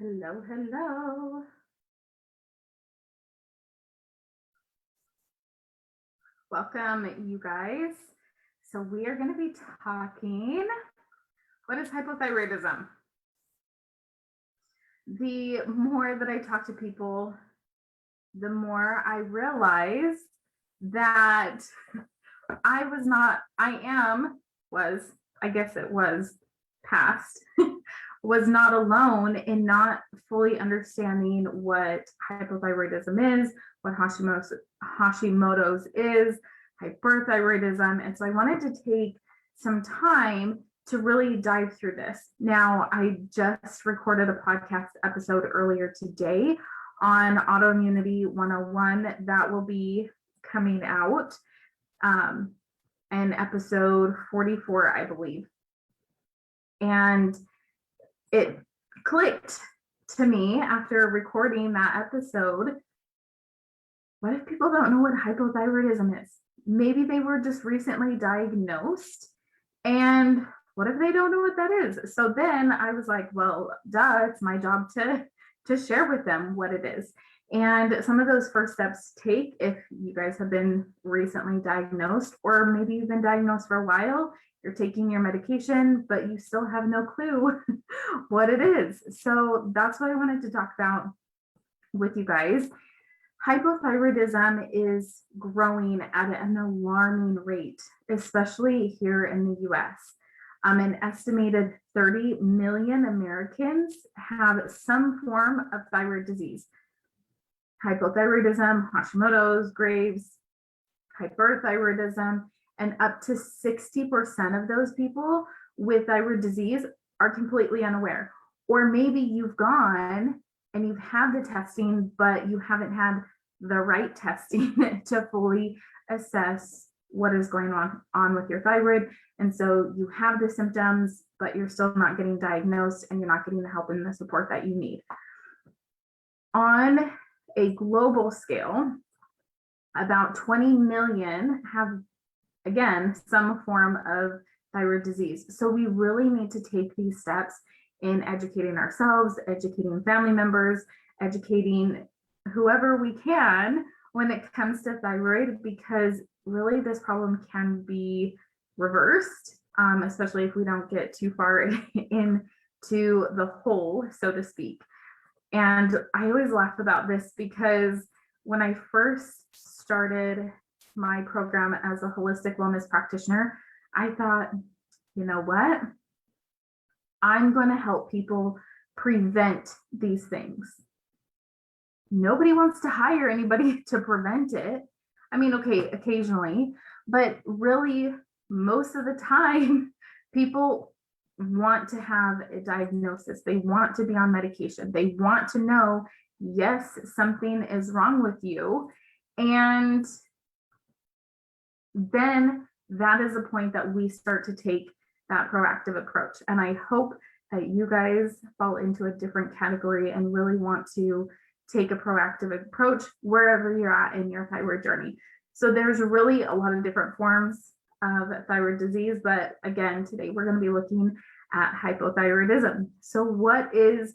Hello, hello. Welcome, you guys. So we are going to be talking, what is hypothyroidism? The more that I talk to people, the more I realize that I guess it was past, was not alone in not fully understanding what hypothyroidism is, what Hashimoto's is, hyperthyroidism. And so I wanted to take some time to really dive through this. Now, I just recorded a podcast episode earlier today on Autoimmunity 101 that will be coming out in episode 44, I believe. And it clicked to me after recording that episode. What if people don't know what hypothyroidism is? Maybe they were just recently diagnosed, and what if they don't know what that is? So then I was like, well, duh, it's my job to share with them what it is. And some of those first steps take, if you guys have been recently diagnosed, or maybe you've been diagnosed for a while, you're taking your medication, but you still have no clue what it is. So that's what I wanted to talk about with you guys. Hypothyroidism is growing at an alarming rate, especially here in the US. An estimated 30 million Americans have some form of thyroid disease. Hypothyroidism, Hashimoto's, Graves', hyperthyroidism, and up to 60% of those people with thyroid disease are completely unaware. Or maybe you've gone and you've had the testing, but you haven't had the right testing to fully assess what is going on with your thyroid. And so you have the symptoms, but you're still not getting diagnosed and you're not getting the help and the support that you need. On a global scale, about 20 million have, again, some form of thyroid disease. So we really need to take these steps in educating ourselves, educating family members, educating whoever we can when it comes to thyroid, because really this problem can be reversed, especially if we don't get too far into the hole, so to speak. And I always laugh about this because when I first started my program as a holistic wellness practitioner, I thought, you know what? I'm going to help people prevent these things. Nobody wants to hire anybody to prevent it. I mean, okay, occasionally, but really most of the time, people want to have a diagnosis. They want to be on medication. They want to know, yes, something is wrong with you. And then that is the point that we start to take that proactive approach. And I hope that you guys fall into a different category and really want to take a proactive approach wherever you're at in your thyroid journey. So there's really a lot of different forms of thyroid disease, but again, today we're going to be looking at hypothyroidism. So what is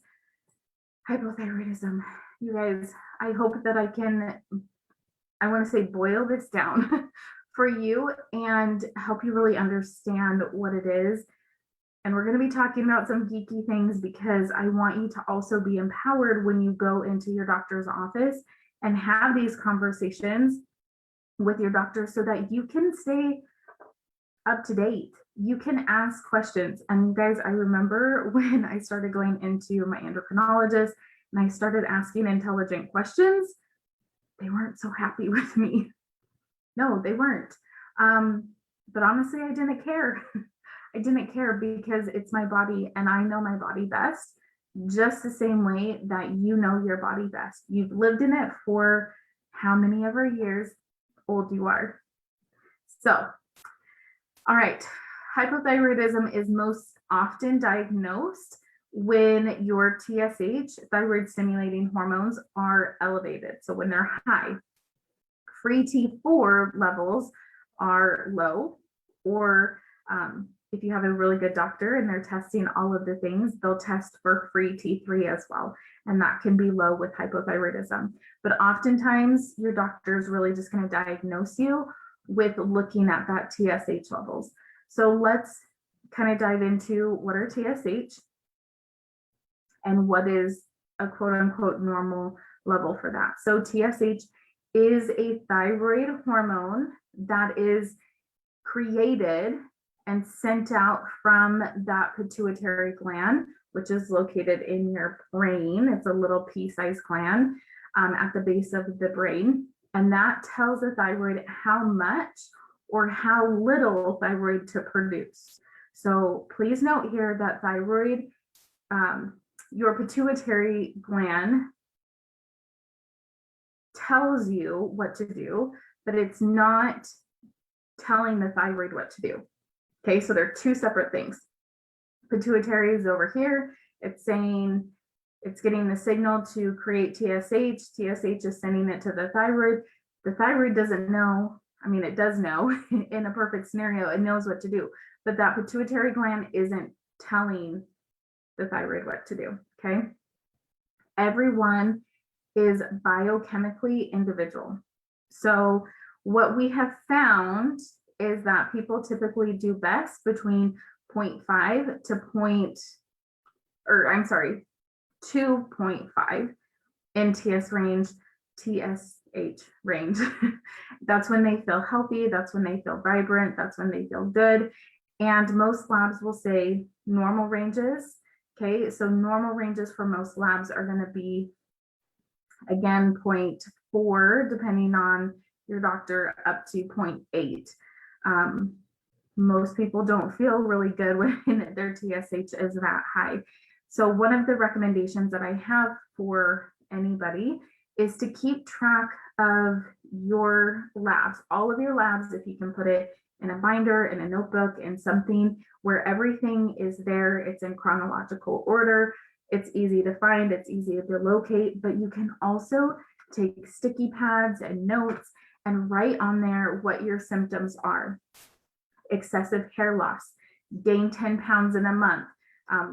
hypothyroidism? You guys, I hope that I want to say boil this down for you and help you really understand what it is. And we're going to be talking about some geeky things because I want you to also be empowered when you go into your doctor's office and have these conversations with your doctor so that you can stay up to date. You can ask questions. And you guys, I remember when I started going into my endocrinologist and I started asking intelligent questions, they weren't so happy with me. No, they weren't. But honestly, I didn't care. I didn't care because it's my body and I know my body best, just the same way that you know your body best. You've lived in it for how many ever years old you are. So, all right, hypothyroidism is most often diagnosed when your TSH, thyroid stimulating hormones, are elevated. So when they're high, free T4 levels are low, or if you have a really good doctor and they're testing all of the things, they'll test for free T3 as well. And that can be low with hypothyroidism. But oftentimes your doctor is really just going to diagnose you with looking at that TSH levels. So let's kind of dive into what are TSH and what is a quote unquote normal level for that. So TSH is a thyroid hormone that is created and sent out from that pituitary gland, which is located in your brain. It's a little pea-sized gland at the base of the brain. And that tells the thyroid how much or how little thyroid to produce. So please note here that thyroid, your pituitary gland tells you what to do, but it's not telling the thyroid what to do. Okay, so they're two separate things. Pituitary is over here. It's saying it's getting the signal to create TSH. TSH is sending it to the thyroid. The thyroid doesn't know. I mean, it does know in a perfect scenario, it knows what to do, but that pituitary gland isn't telling the thyroid what to do. Okay. Everyone is biochemically individual. So what we have found is that people typically do best between 0.5 to 2.5 in TSH range. That's when they feel healthy. That's when they feel vibrant. That's when they feel good. And most labs will say normal ranges. Okay, so normal ranges for most labs are going to be, again, 0.4, depending on your doctor, up to 0.8. Most people don't feel really good when their TSH is that high. So one of the recommendations that I have for anybody is to keep track of your labs, all of your labs, if you can put it in a binder, in a notebook, in something where everything is there. It's in chronological order. It's easy to find, it's easy to locate, but you can also take sticky pads and notes and write on there what your symptoms are. Excessive hair loss, gained 10 pounds in a month,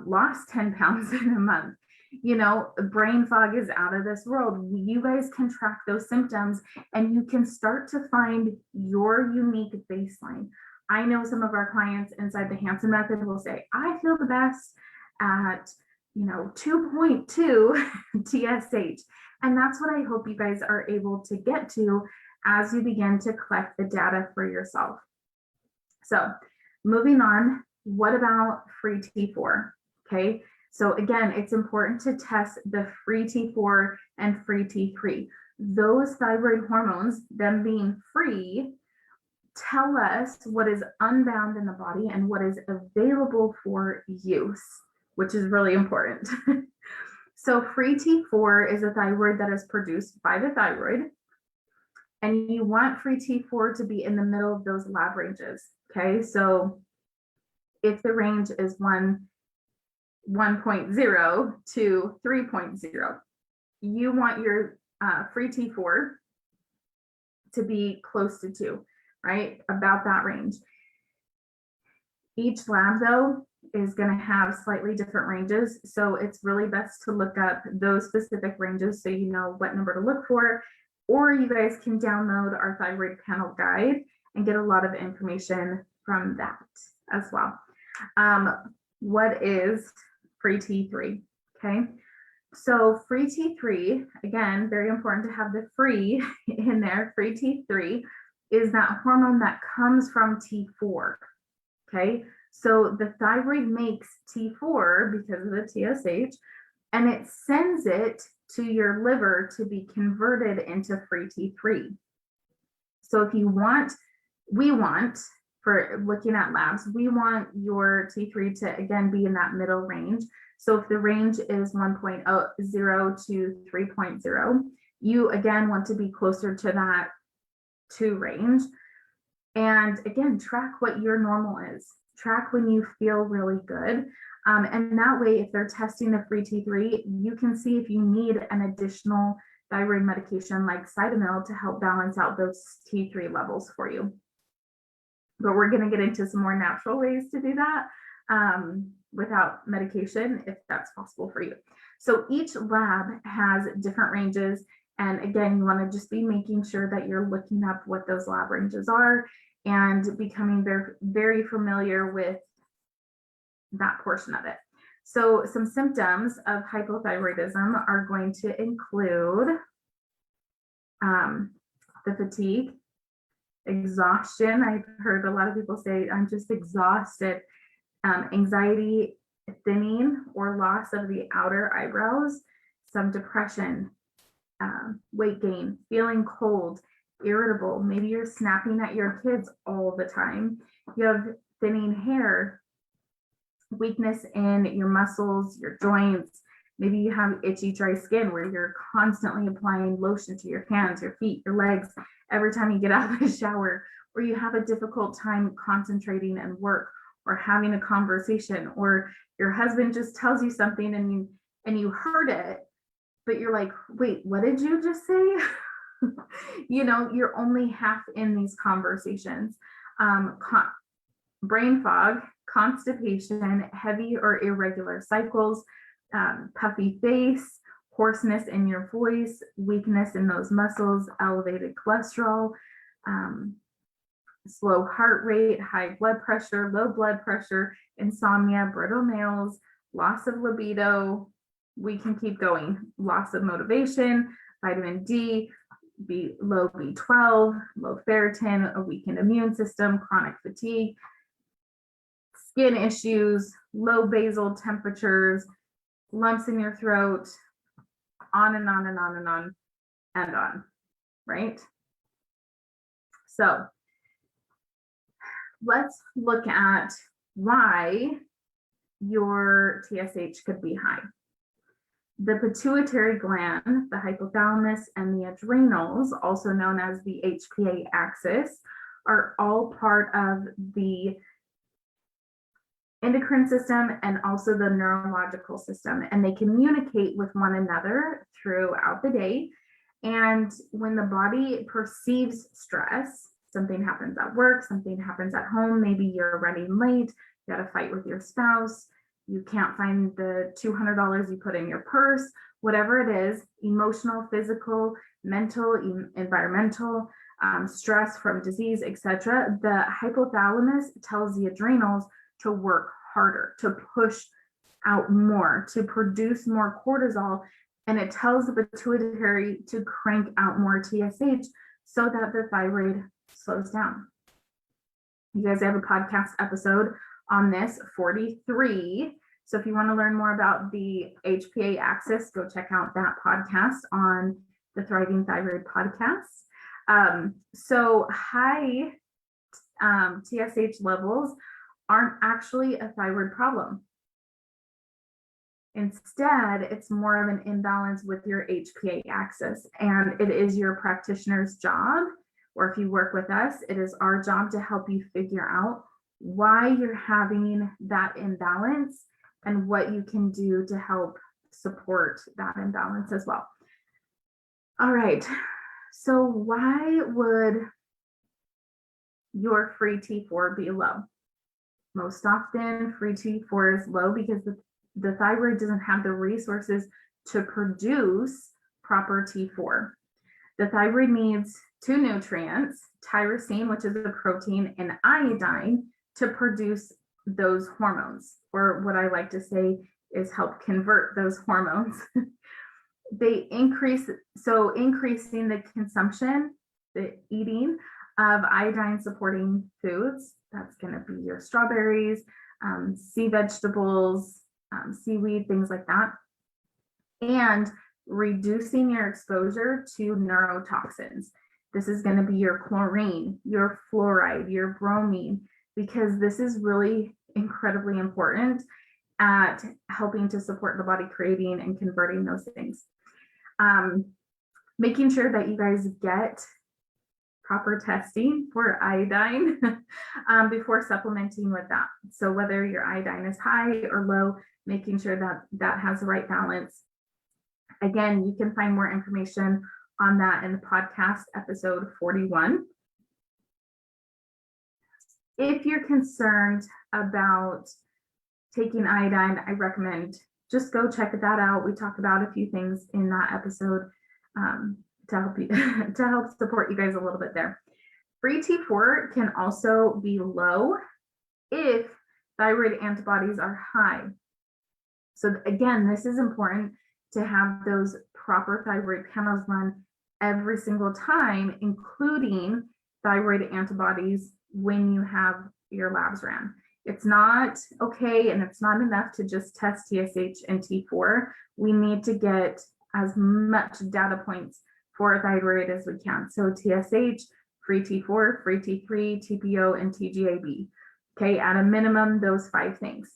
lost 10 pounds in a month. You know, brain fog is out of this world. You guys can track those symptoms and you can start to find your unique baseline. I know some of our clients inside the Hansen method will say, I feel the best at 2.2 TSH. And that's what I hope you guys are able to get to as you begin to collect the data for yourself. So moving on, what about free T4? Okay, so again, it's important to test the free T4 and free T3. Those thyroid hormones, them being free, tell us what is unbound in the body and what is available for use, which is really important. So free T4 is a thyroid that is produced by the thyroid, and you want free T4 to be in the middle of those lab ranges. Okay, so if the range is 1.0 to 3.0, you want your free T4 to be close to 2, right? About that range. Each lab, though, is going to have slightly different ranges. So it's really best to look up those specific ranges so you know what number to look for, or you guys can download our thyroid panel guide and get a lot of information from that as well. What is free T3? Okay, so free T3, again, very important to have the free in there. Free T3 is that hormone that comes from T4. Okay, so the thyroid makes T4 because of the TSH, and it sends it to your liver to be converted into free T3. So if you want, for looking at labs, we want your T3 to, again, be in that middle range. So if the range is 1.0 to 3.0, you, again, want to be closer to that 2 range. And again, track what your normal is. Track when you feel really good. And that way, if they're testing the free T3, you can see if you need an additional thyroid medication like Cytomel to help balance out those T3 levels for you. but we're going to get into some more natural ways to do that without medication, if that's possible for you. So each lab has different ranges. And again, you want to just be making sure that you're looking up what those lab ranges are and becoming very, very familiar with that portion of it. So some symptoms of hypothyroidism are going to include the fatigue, exhaustion. I've heard a lot of people say, I'm just exhausted. Anxiety, thinning or loss of the outer eyebrows, some depression, weight gain, feeling cold, irritable. Maybe you're snapping at your kids all the time. You have thinning hair, weakness in your muscles, your joints. Maybe you have itchy, dry skin where you're constantly applying lotion to your hands, your feet, your legs every time you get out of the shower, or you have a difficult time concentrating and work or having a conversation, or your husband just tells you something and you heard it, but you're like, wait, what did you just say? You're only half in these conversations. Brain fog, constipation, heavy or irregular cycles, puffy face, hoarseness in your voice, weakness in those muscles, elevated cholesterol, slow heart rate, high blood pressure, low blood pressure, insomnia, brittle nails, loss of libido. We can keep going. Loss of motivation, vitamin D, low B12, low ferritin, a weakened immune system, chronic fatigue, skin issues, low basal temperatures, lumps in your throat, on and on and on and on and on, right? So let's look at why your TSH could be high. The pituitary gland, the hypothalamus, and the adrenals, also known as the HPA axis, are all part of the endocrine system and also the neurological system, and they communicate with one another throughout the day. And when the body perceives stress, something happens at work, something happens at home, maybe you're running late, you got a fight with your spouse, you can't find the $200 you put in your purse, whatever it is, emotional, physical, mental, environmental, stress from disease, etc. The hypothalamus tells the adrenals to work harder, to push out more, to produce more cortisol, and it tells the pituitary to crank out more TSH so that the thyroid slows down. You guys have a podcast episode on this, 43. So if you want to learn more about the HPA axis, go check out that podcast on the Thriving Thyroid podcast. So high TSH levels aren't actually a thyroid problem. Instead, it's more of an imbalance with your HPA axis, and it is your practitioner's job, or if you work with us, it is our job to help you figure out why you're having that imbalance and what you can do to help support that imbalance as well. All right, so why would your free T4 be low? Most often, free T4 is low because the thyroid doesn't have the resources to produce proper T4. The thyroid needs two nutrients, tyrosine, which is a protein, and iodine to produce those hormones, or what I like to say is help convert those hormones. They increasing the consumption, the eating of iodine supporting foods, that's going to be your strawberries, sea vegetables, seaweed, things like that, and reducing your exposure to neurotoxins. This is going to be your chlorine, your fluoride, your bromine, because this is really incredibly important at helping to support the body creating and converting those things. Making sure that you guys get proper testing for iodine before supplementing with that. So whether your iodine is high or low, making sure that that has the right balance. Again, you can find more information on that in the podcast episode 41. if you're concerned about taking iodine, I recommend just go check that out. We talk about a few things in that episode to help you to help support you guys a little bit there. Free T4 can also be low if thyroid antibodies are high. So again, this is important to have those proper thyroid panels run every single time, including thyroid antibodies when you have your labs ran. It's not okay, and it's not enough to just test TSH and T4. We need to get as much data points for thyroid as we can. So TSH, free T4, free T3, TPO, and TGAB. Okay, at a minimum, those 5 things.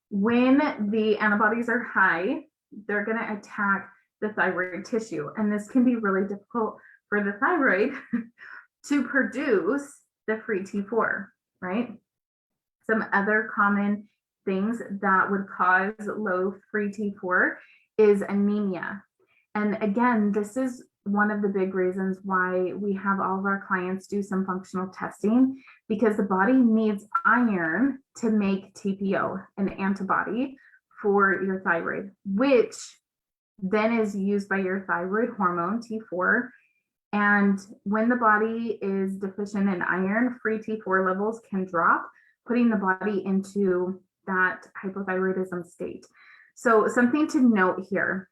When the antibodies are high, they're going to attack the thyroid tissue. And this can be really difficult for the thyroid to produce the free T4, right? Some other common things that would cause low free T4 is anemia. And again, this is one of the big reasons why we have all of our clients do some functional testing, because the body needs iron to make TPO, an antibody for your thyroid, which then is used by your thyroid hormone, T4. And when the body is deficient in iron, free T4 levels can drop, putting the body into that hypothyroidism state. So something to note here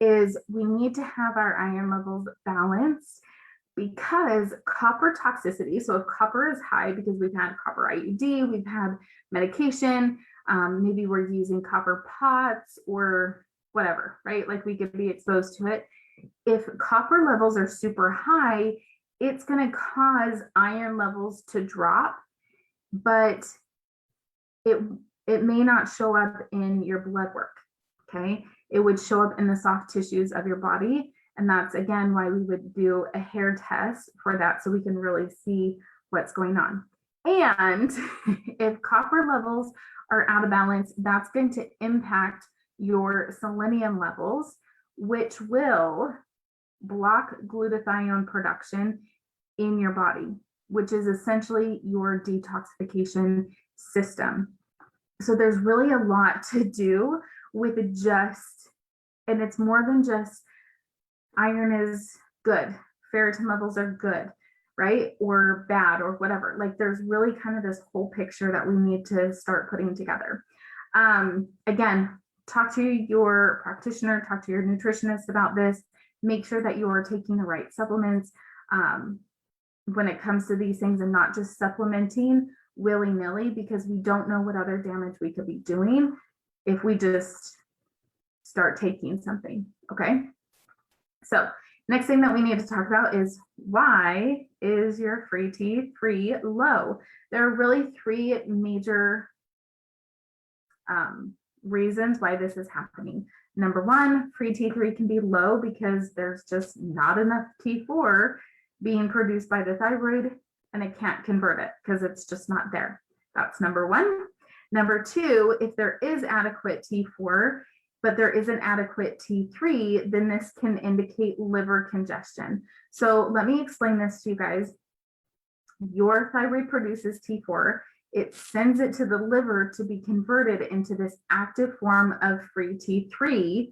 is we need to have our iron levels balanced, because copper toxicity, so if copper is high because we've had copper IUD, we've had medication, maybe we're using copper pots or whatever, right? Like we could be exposed to it. If copper levels are super high, it's going to cause iron levels to drop, but it may not show up in your blood work, okay? It would show up in the soft tissues of your body. And that's, again, why we would do a hair test for that, so we can really see what's going on. And if copper levels are out of balance, that's going to impact your selenium levels, which will block glutathione production in your body, which is essentially your detoxification system. So there's really a lot to do with just, and it's more than just iron is good, ferritin levels are good, right? Or bad, or whatever. Like there's really kind of this whole picture that we need to start putting together. Again, talk to your practitioner, talk to your nutritionist about this. Make sure that you are taking the right supplements when it comes to these things, and not just supplementing willy-nilly, because we don't know what other damage we could be doing if we just start taking something, okay? So next thing that we need to talk about is, why is your free T3 low? There are really 3 major reasons why this is happening. Number 1, free T3 can be low because there's just not enough T4 being produced by the thyroid, and it can't convert it because it's just not there. That's number 1. Number 2, if there is adequate T4, but there isn't adequate T3, then this can indicate liver congestion. So let me explain this to you guys. Your thyroid produces T4. It sends it to the liver to be converted into this active form of free T3.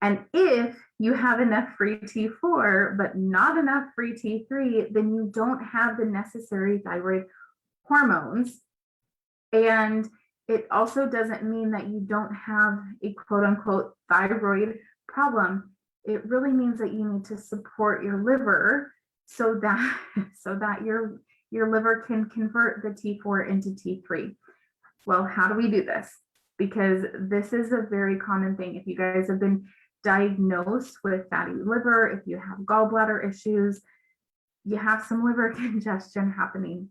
And if you have enough free T4, but not enough free T3, then you don't have the necessary thyroid hormones. And it also doesn't mean that you don't have a quote unquote thyroid problem. It really means that you need to support your liver so that your liver can convert the T4 into T3. Well, how do we do this? Because this is a very common thing. If you guys have been diagnosed with fatty liver, if you have gallbladder issues, you have some liver congestion happening.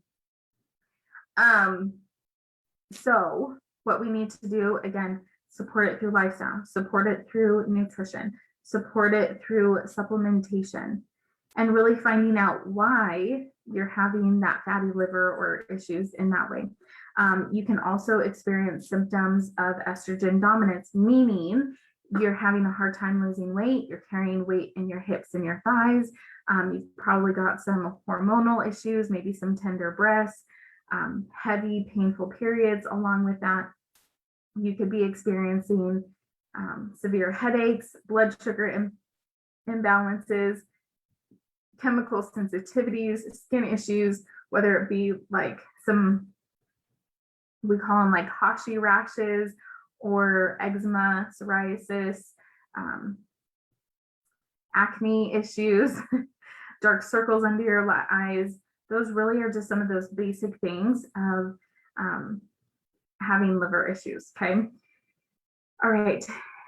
So what we need to do, again, support it through lifestyle, support it through nutrition, support it through supplementation, and really finding out why you're having that fatty liver or issues in that way. You can also experience symptoms of estrogen dominance, meaning you're having a hard time losing weight, you're carrying weight in your hips and your thighs, you've probably got some hormonal issues, maybe some tender breasts, heavy, painful periods along with that. You could be experiencing severe headaches, blood sugar imbalances, chemical sensitivities, skin issues, whether it be like some, we call them like Hashi rashes or eczema, psoriasis, acne issues, dark circles under your eyes. Those really are just some of those basic things of having liver issues, okay? All right,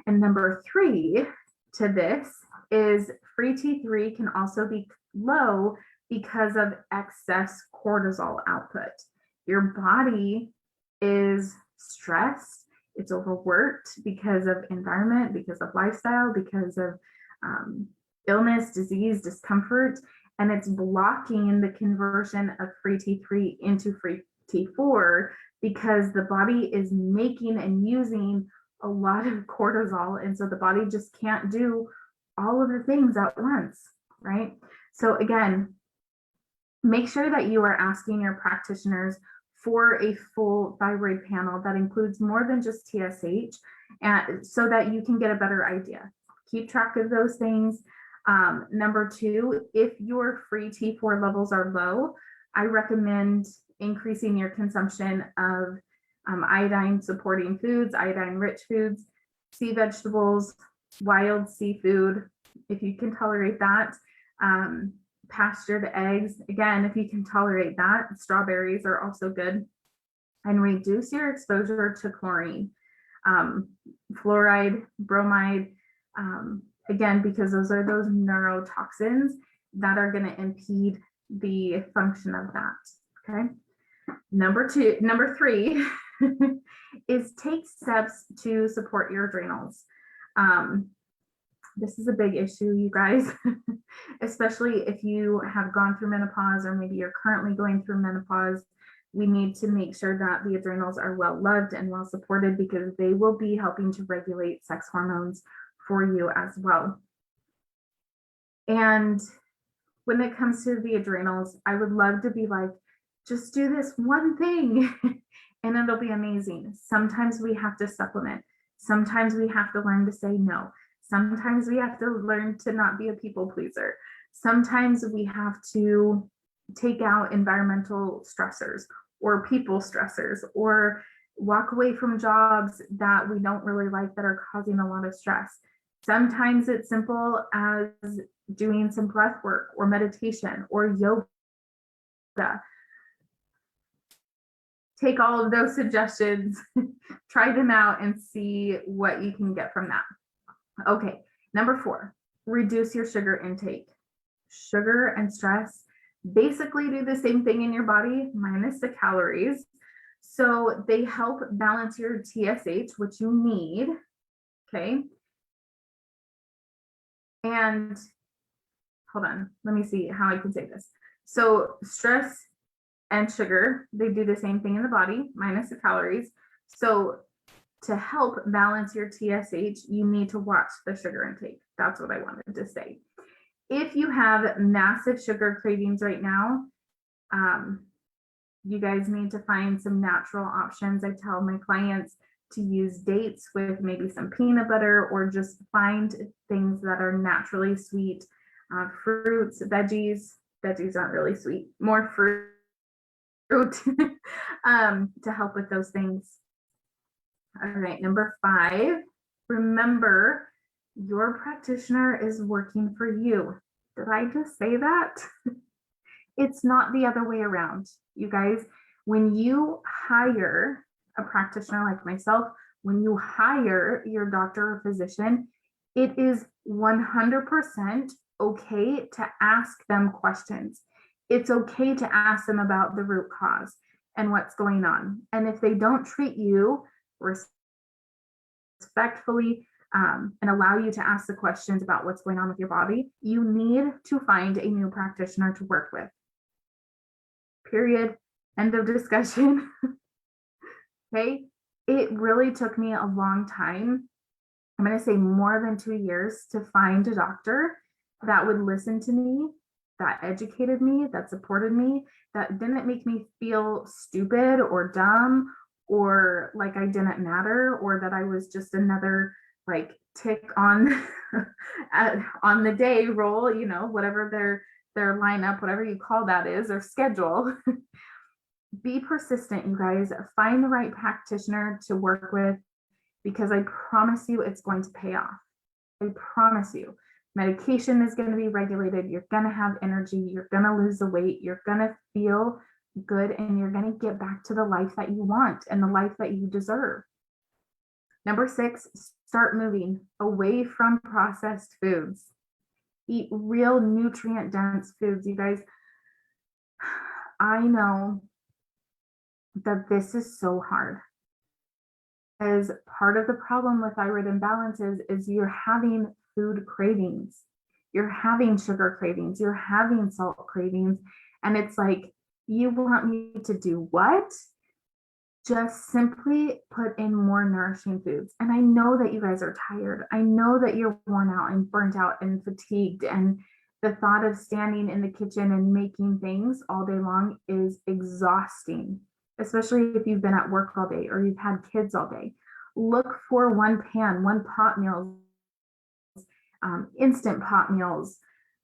and number 3 to this is free T3 can also be low because of excess cortisol output. Your body is stressed, it's overworked because of environment, because of lifestyle, because of illness, disease, discomfort, and it's blocking the conversion of free T3 into free T4 because the body is making and using a lot of cortisol, and so the body just can't do all of the things at once, right? So again, make sure that you are asking your practitioners for a full thyroid panel that includes more than just TSH, and so that you can get a better idea. Keep track of those things. Number 2, if your free T4 levels are low, I recommend increasing your consumption of iodine supporting foods, iodine rich foods, sea vegetables, wild seafood, if you can tolerate that, pastured eggs, again, if you can tolerate that, strawberries are also good, and reduce your exposure to chlorine, fluoride, bromide, again, because those are those neurotoxins that are going to impede the function of that, okay? Number 3 is take steps to support your adrenals. This is a big issue, you guys, especially if you have gone through menopause or maybe you're currently going through menopause. We need to make sure that the adrenals are well loved and well supported because they will be helping to regulate sex hormones for you as well. And when it comes to the adrenals, I would love to be like, just do this one thing and it'll be amazing. Sometimes we have to supplement. Sometimes we have to learn to say no. Sometimes we have to learn to not be a people pleaser. Sometimes we have to take out environmental stressors or people stressors or walk away from jobs that we don't really like that are causing a lot of stress. Sometimes it's simple as doing some breath work or meditation or yoga. Take all of those suggestions, try them out and see what you can get from that. Okay, number 4, reduce your sugar intake. Sugar and stress basically do the same thing in your body minus the calories. So they help balance your TSH, which you need, okay? And hold on, let me see how I can say this. So stress and sugar, they do the same thing in the body, minus the calories. So to help balance your TSH, you need to watch the sugar intake. That's what I wanted to say. If you have massive sugar cravings right now, you guys need to find some natural options. I tell my clients to use dates with maybe some peanut butter or just find things that are naturally sweet, fruits, veggies. Veggies aren't really sweet, more fruit to help with those things. All right, number 5, remember your practitioner is working for you. Did I just say that? It's not the other way around. You guys, when you hire a practitioner like myself, when you hire your doctor or physician, it is 100% okay to ask them questions. It's okay to ask them about the root cause and what's going on. And if they don't treat you respectfully and allow you to ask the questions about what's going on with your body, you need to find a new practitioner to work with. Period. End of discussion. Okay. It really took me a long time I'm going to say more than 2 years to find a doctor that would listen to me, that educated me, that supported me, that didn't make me feel stupid or dumb or like I didn't matter or that I was just another like tick on on the day roll, you know, whatever their lineup, whatever you call that is, or schedule. Be persistent, you guys. Find the right practitioner to work with because I promise you it's going to pay off. I promise you. Medication is going to be regulated. You're going to have energy. You're going to lose the weight. You're going to feel good and you're going to get back to the life that you want and the life that you deserve. Number 6, start moving away from processed foods. Eat real nutrient dense foods, you guys. I know that this is so hard. As part of the problem with thyroid imbalances is you're having food cravings, you're having sugar cravings, you're having salt cravings, and it's like, you want me to do what? Just simply put in more nourishing foods. And I know that you guys are tired. I know that you're worn out and burnt out and fatigued. And the thought of standing in the kitchen and making things all day long is exhausting, especially if you've been at work all day or you've had kids all day. Look for one pan, one pot meals, instant pot meals,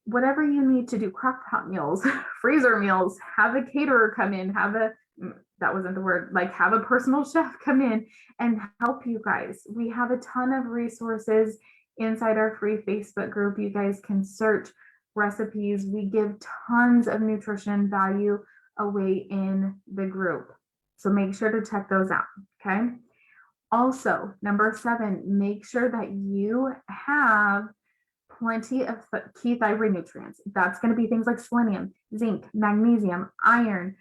whatever you need to do, crock pot meals, freezer meals, have a caterer come in, that wasn't the word, like have a personal chef come in and help you guys. We have a ton of resources inside our free Facebook group. You guys can search recipes. We give tons of nutrition value away in the group. So make sure to check those out, okay? Also, number 7, make sure that you have plenty of key thyroid nutrients. That's going to be things like selenium, zinc, magnesium, iron,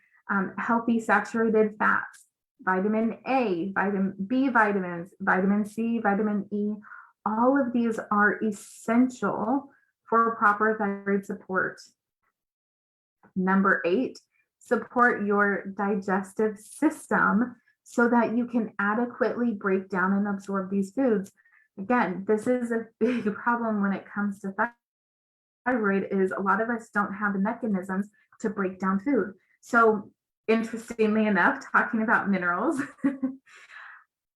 healthy saturated fats, vitamin A, vitamin B vitamins, vitamin C, vitamin E. All of these are essential for proper thyroid support. Number 8, support your digestive system so that you can adequately break down and absorb these foods. Again, this is a big problem when it comes to thyroid is a lot of us don't have the mechanisms to break down food. So interestingly enough, talking about minerals,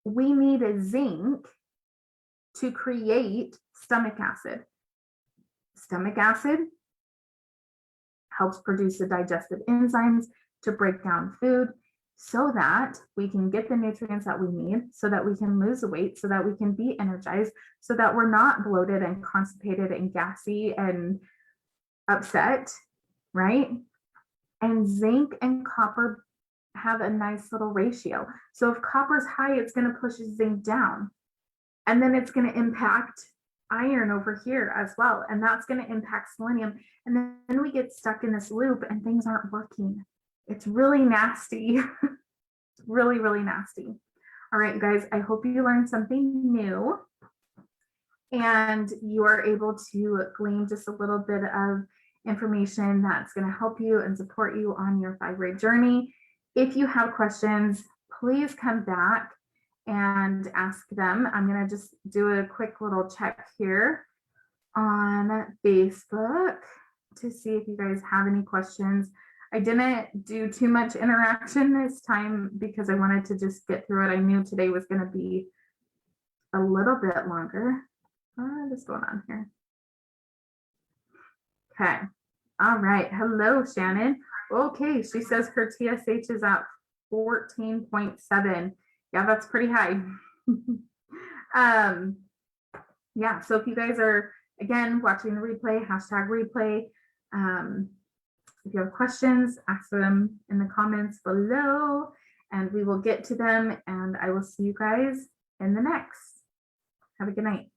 we need a zinc to create stomach acid. Stomach acid helps produce the digestive enzymes to break down food so that we can get the nutrients that we need, so that we can lose the weight, so that we can be energized, so that we're not bloated and constipated and gassy and upset, right? And zinc and copper have a nice little ratio. So if copper's high, it's going to push zinc down. And then it's going to impact iron over here as well. And that's going to impact selenium. And then we get stuck in this loop and things aren't working. It's really nasty. It's really, really nasty. All right, guys, I hope you learned something new and you are able to glean just a little bit of information that's going to help you and support you on your thyroid journey. If you have questions, please come back and ask them. I'm going to just do a quick little check here on Facebook to see if you guys have any questions. I didn't do too much interaction this time because I wanted to just get through it. I knew today was going to be a little bit longer. What's going on here? Okay. All right. Hello, Shannon. Okay. She says her TSH is at 14.7. Yeah, that's pretty high. Yeah. So if you guys are, again, watching the replay, #replay, if you have questions, ask them in the comments below and we will get to them, and I will see you guys in the next. Have a good night.